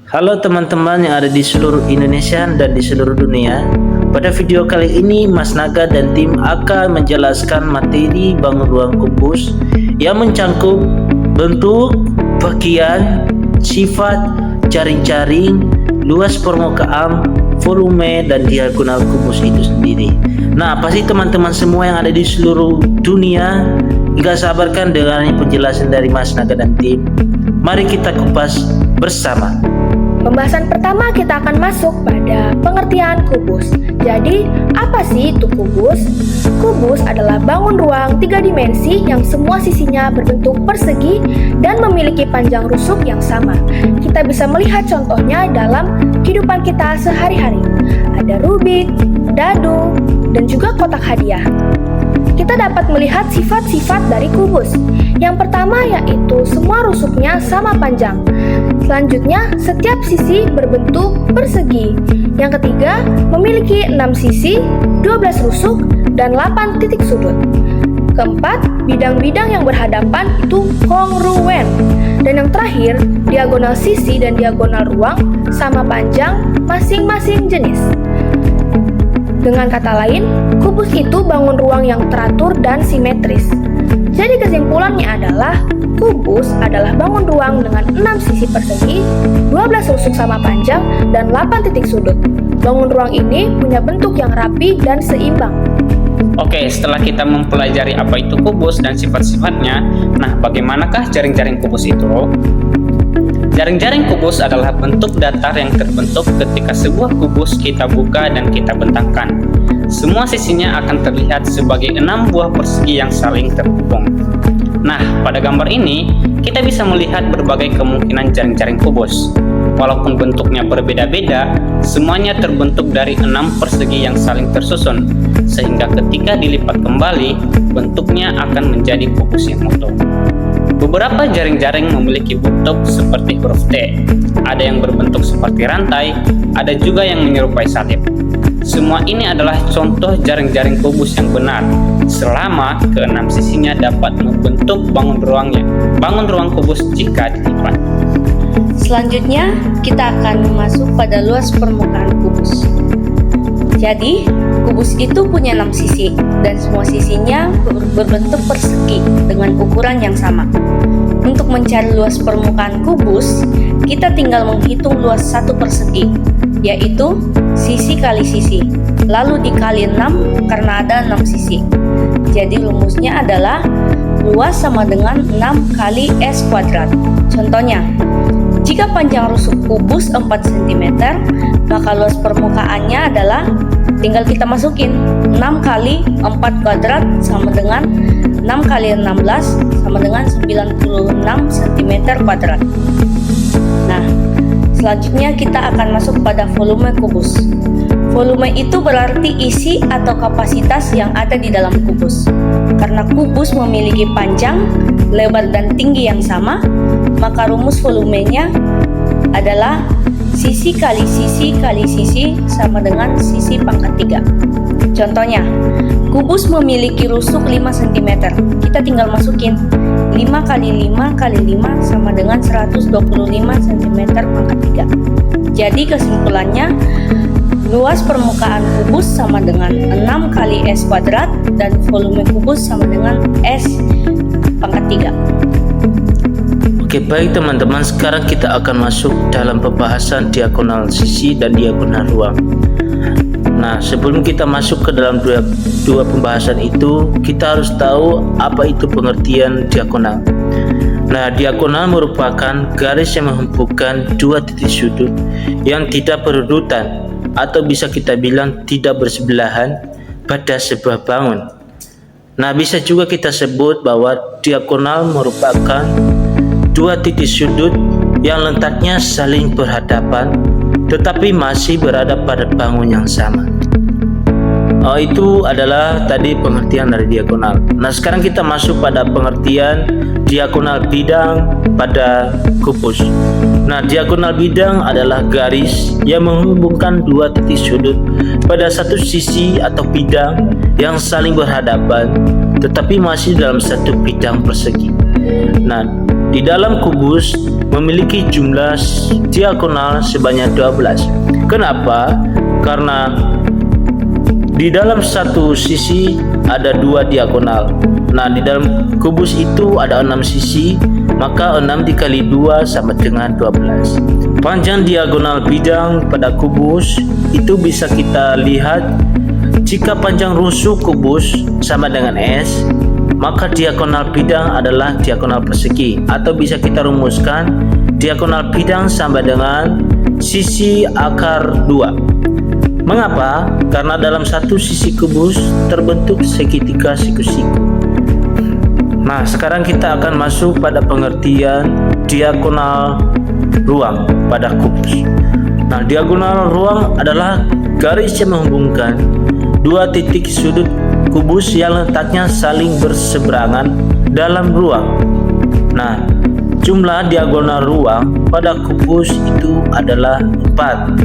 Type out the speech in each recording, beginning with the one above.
Halo teman-teman yang ada di seluruh Indonesia dan di seluruh dunia. Pada video kali ini Mas Naga dan tim akan menjelaskan materi bangun ruang kubus yang mencangkup bentuk, bagian, sifat, jaring-jaring, luas permukaan, volume, dan diagonal kubus itu sendiri. Nah, pasti teman-teman semua yang ada di seluruh dunia nggak sabarkan dengan penjelasan dari Mas Naga dan tim. Mari kita kupas bersama. Pembahasan pertama kita akan masuk pada pengertian kubus. Jadi, apa sih itu kubus? Kubus adalah bangun ruang 3 dimensi yang semua sisinya berbentuk persegi dan memiliki panjang rusuk yang sama. Kita bisa melihat contohnya dalam kehidupan kita sehari-hari. Ada Rubik, dadu, dan juga kotak hadiah. Kita dapat melihat sifat-sifat dari kubus. Yang pertama yaitu semua rusuknya sama panjang. Selanjutnya, setiap sisi berbentuk persegi. Yang ketiga, memiliki 6 sisi, 12 rusuk, dan 8 titik sudut. Keempat, bidang-bidang yang berhadapan itu kongruen. Dan yang terakhir, diagonal sisi dan diagonal ruang sama panjang masing-masing jenis. Dengan kata lain, kubus itu bangun ruang yang teratur dan simetris. Jadi kesimpulannya adalah, kubus adalah bangun ruang dengan 6 sisi persegi, 12 rusuk sama panjang, dan 8 titik sudut. Bangun ruang ini punya bentuk yang rapi dan seimbang. Oke, setelah kita mempelajari apa itu kubus dan sifat-sifatnya, nah bagaimanakah jaring-jaring kubus itu? Jaring-jaring kubus adalah bentuk datar yang terbentuk ketika sebuah kubus kita buka dan kita bentangkan. Semua sisinya akan terlihat sebagai 6 buah persegi yang saling terhubung. Nah, pada gambar ini, kita bisa melihat berbagai kemungkinan jaring-jaring kubus. Walaupun bentuknya berbeda-beda, semuanya terbentuk dari 6 persegi yang saling tersusun, sehingga ketika dilipat kembali, bentuknya akan menjadi kubus yang utuh. Beberapa jaring-jaring memiliki bentuk seperti huruf T, ada yang berbentuk seperti rantai, ada juga yang menyerupai salib. Semua ini adalah contoh jaring-jaring kubus yang benar, selama keenam sisinya dapat membentuk bangun ruang kubus jika dilipat. Selanjutnya, kita akan masuk pada luas permukaan kubus. Jadi, kubus itu punya 6 sisi, dan semua sisinya berbentuk persegi dengan ukuran yang sama. Untuk mencari luas permukaan kubus, kita tinggal menghitung luas satu persegi, yaitu sisi kali sisi, lalu dikali 6 karena ada 6 sisi. Jadi rumusnya adalah luas sama dengan 6 kali S kuadrat. Contohnya, jika panjang rusuk kubus 4 cm, maka luas permukaannya adalah tinggal kita masukin 6 kali 4 kuadrat sama dengan 6 kali 16 sama dengan 96 cm kuadrat. Nah, selanjutnya kita akan masuk pada volume kubus. Volume itu berarti isi atau kapasitas yang ada di dalam kubus. Karena kubus memiliki panjang, lebar, dan tinggi yang sama, maka rumus volumenya adalah sisi kali sisi kali sisi sama dengan sisi pangkat 3. Contohnya, kubus memiliki rusuk 5 cm. Kita tinggal masukin 5 kali 5 kali 5 sama dengan 125 cm pangkat 3. Jadi kesimpulannya, luas permukaan kubus sama dengan 6 kali S kuadrat dan volume kubus sama dengan S pangkat 3. Oke, baik teman-teman, sekarang kita akan masuk dalam pembahasan diagonal sisi dan diagonal ruang. Nah, sebelum kita masuk ke dalam dua pembahasan itu, kita harus tahu apa itu pengertian diagonal. Nah, diagonal merupakan garis yang menghubungkan dua titik sudut yang tidak berurutan, atau bisa kita bilang tidak bersebelahan pada sebuah bangun. Nah, bisa juga kita sebut bahwa diagonal merupakan dua titik sudut yang letaknya saling berhadapan tetapi masih berada pada bangun yang sama. Itu adalah tadi pengertian dari diagonal. Nah, sekarang kita masuk pada pengertian diagonal bidang pada kubus. Nah, diagonal bidang adalah garis yang menghubungkan dua titik sudut pada satu sisi atau bidang yang saling berhadapan tetapi masih dalam satu bidang persegi. Nah, di dalam kubus memiliki jumlah diagonal sebanyak 12. Kenapa? Karena di dalam satu sisi ada 2 diagonal. Nah, di dalam kubus itu ada 6 sisi, maka 6 dikali 2 sama dengan 12. Panjang diagonal bidang pada kubus itu bisa kita lihat jika panjang rusuk kubus sama dengan S, maka diagonal bidang adalah diagonal persegi, atau bisa kita rumuskan diagonal bidang sama dengan sisi akar 2. Mengapa? Karena dalam satu sisi kubus terbentuk segitiga siku-siku. Nah, sekarang kita akan masuk pada pengertian diagonal ruang pada kubus. Nah, diagonal ruang adalah garis yang menghubungkan 2 titik sudut kubus yang letaknya saling berseberangan dalam ruang. Nah, jumlah diagonal ruang pada kubus itu adalah 4.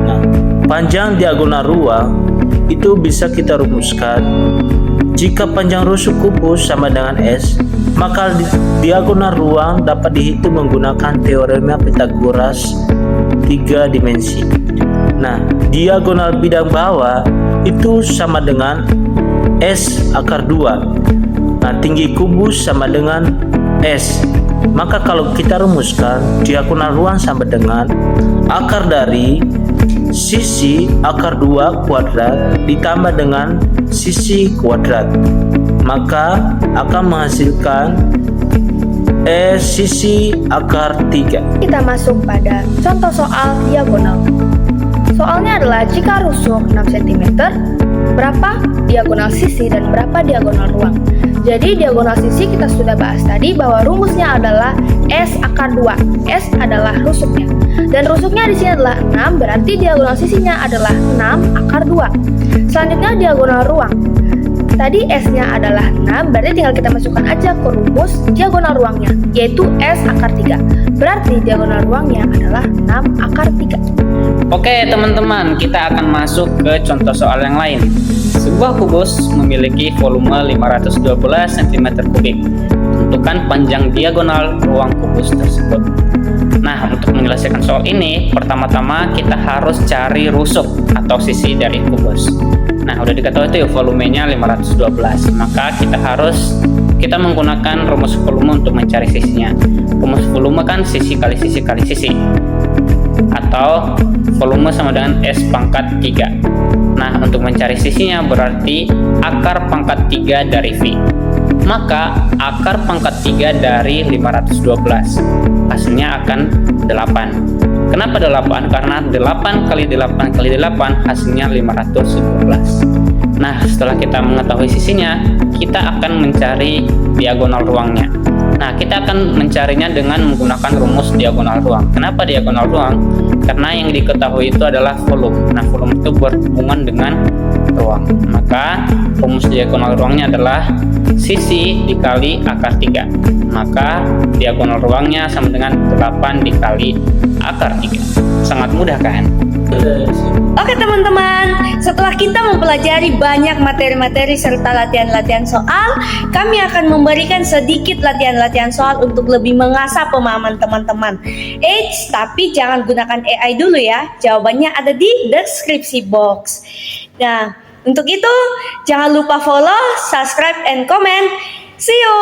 Nah, panjang diagonal ruang itu bisa kita rumuskan jika panjang rusuk kubus sama dengan S, maka diagonal ruang dapat dihitung menggunakan teorema Pythagoras 3 dimensi. Nah, diagonal bidang bawah itu sama dengan S akar 2. Nah, tinggi kubus sama dengan S. Maka kalau kita rumuskan, diagonal ruang sama dengan akar dari sisi akar 2 kuadrat ditambah dengan sisi kuadrat, maka akan menghasilkan sisi akar 3. Kita masuk pada contoh soal diagonal. Soalnya adalah jika rusuk 6 cm, berapa diagonal sisi dan berapa diagonal ruang. Jadi diagonal sisi kita sudah bahas tadi bahwa rumusnya adalah S akar 2. S adalah rusuknya. Dan rusuknya di sini adalah 6, berarti diagonal sisinya adalah 6 akar 2. Selanjutnya diagonal ruang. Tadi S-nya adalah 6, berarti tinggal kita masukkan aja ke rumus diagonal ruangnya, yaitu S akar 3. Berarti diagonal ruangnya adalah 6 akar 3. Oke teman-teman, kita akan masuk ke contoh soal yang lain. Sebuah kubus memiliki volume 512 cm3. Tentukan panjang diagonal ruang kubus tersebut. Nah, untuk menyelesaikan soal ini, pertama-tama kita harus cari rusuk atau sisi dari kubus. Nah, udah diketahui itu ya volumenya 512. Maka kita menggunakan rumus volume untuk mencari sisinya. Rumus volume kan sisi kali sisi kali sisi, atau volume sama dengan S pangkat 3. Nah, untuk mencari sisinya berarti akar pangkat 3 dari V. Maka akar pangkat 3 dari 512 hasilnya akan 8. Kenapa 8? Karena 8 kali 8 kali 8 hasilnya 512. Nah, setelah kita mengetahui sisinya, kita akan mencari diagonal ruangnya. Nah, kita akan mencarinya dengan menggunakan rumus diagonal ruang. Kenapa diagonal ruang? Karena yang diketahui itu adalah volume. Nah, volume itu berhubungan dengan ruang. Maka rumus diagonal ruangnya adalah sisi dikali akar 3. Maka diagonal ruangnya sama dengan 8 dikali akar 3. Sangat mudah kan? Oke teman-teman, setelah kita mempelajari banyak materi-materi serta latihan-latihan soal, kami akan memberikan sedikit latihan-latihan soal untuk lebih mengasah pemahaman teman-teman. Tapi jangan gunakan AI dulu ya, jawabannya ada di deskripsi box. Nah, untuk itu jangan lupa follow, subscribe, and comment. See you!